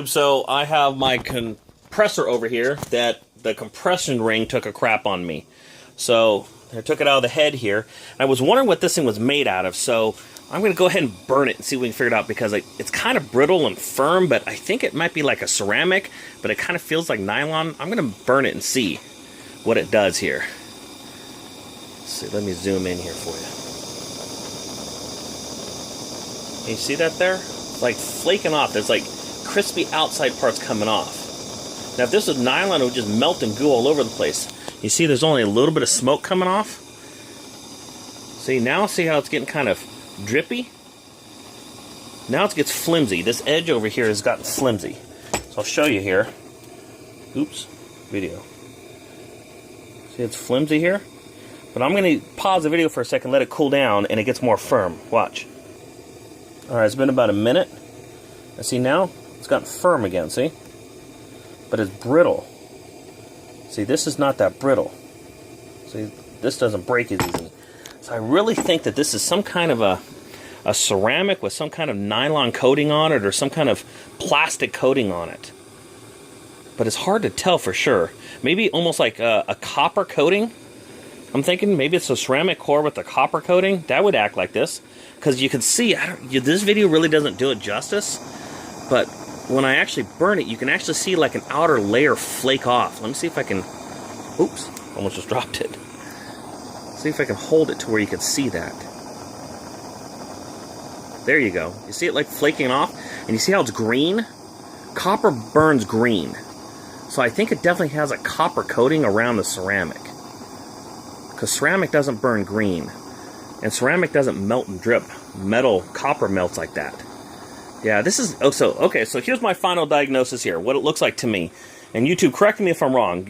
So I have my compressor over here that the compression ring took a crap on me. So I took it out of the head here. I was wondering what this thing was made out of, so I'm going to go ahead and burn it and see if we can figure it out, because it's kind of brittle and firm, but I think it might be like a ceramic, but it kind of feels like nylon. I'm going to burn it and see what it does here. Let's see, let me zoom in here for you. Can you see that there? It's like flaking off. There's like crispy outside parts coming off. Now if this was nylon, it would just melt and goo all over the place. You see there's only a little bit of smoke coming off? See, now see how it's getting kind of drippy? Now it gets flimsy. This edge over here has gotten flimsy. So I'll show you here. Oops, video. See, it's flimsy here? But I'm going to pause the video for a second, let it cool down, and it gets more firm. Watch. Alright, it's been about a minute. And see now? It's gotten firm again, see? But it's brittle. See, this is not that brittle. See, this doesn't break as easy. So I really think that this is some kind of a ceramic with some kind of nylon coating on it, or some kind of plastic coating on it. But it's hard to tell for sure. Maybe almost like a copper coating. I'm thinking maybe it's a ceramic core with a copper coating. That would act like this. Because you can see, this video really doesn't do it justice. But when I actually burn it, you can actually see like an outer layer flake off. Let me see if I can... Oops, almost just dropped it. See if I can hold it to where you can see that. There you go. You see it like flaking off? And you see how it's green? Copper burns green. So I think it definitely has a copper coating around the ceramic. Because ceramic doesn't burn green. And ceramic doesn't melt and drip. Copper melts like that. Yeah, this is... Okay, so here's my final diagnosis here. What it looks like to me. And YouTube, correct me if I'm wrong.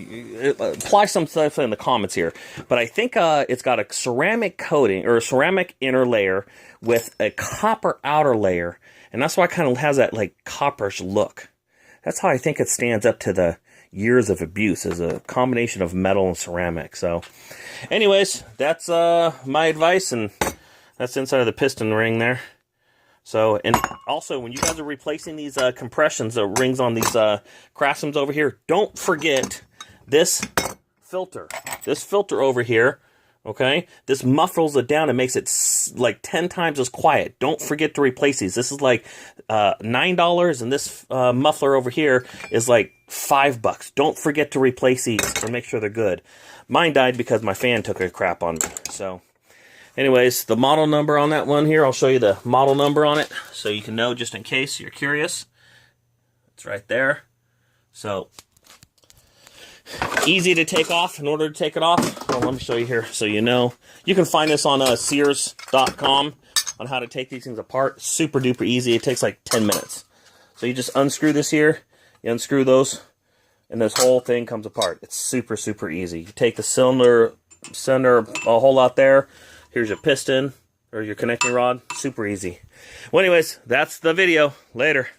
Apply some stuff in the comments here. But I think it's got a ceramic coating, or a ceramic inner layer with a copper outer layer. And that's why it kind of has that, like, copperish look. That's how I think it stands up to the years of abuse, as a combination of metal and ceramic. So, anyways, that's my advice, and that's inside of the piston ring there. So, and also, when you guys are replacing these compressions, rings on these Craftsmans over here, don't forget this filter. This filter over here, okay? This muffles it down and makes it like 10 times as quiet. Don't forget to replace these. This is like $9, and this muffler over here is like $5. Don't forget to replace these and make sure they're good. Mine died because my fan took a crap on me, so... Anyways, the model number on that one here, I'll show you the model number on it so you can know just in case you're curious. It's right there. So, easy to take off. In order to take it off, well, let me show you here so you know. You can find this on Sears.com on how to take these things apart. Super duper easy. It takes like 10 minutes. So you just unscrew this here, you unscrew those, and this whole thing comes apart. It's super, super easy. You take the cylinder a hole out there. Here's your piston, or your connecting rod. Super easy. Well, anyways, that's the video. Later.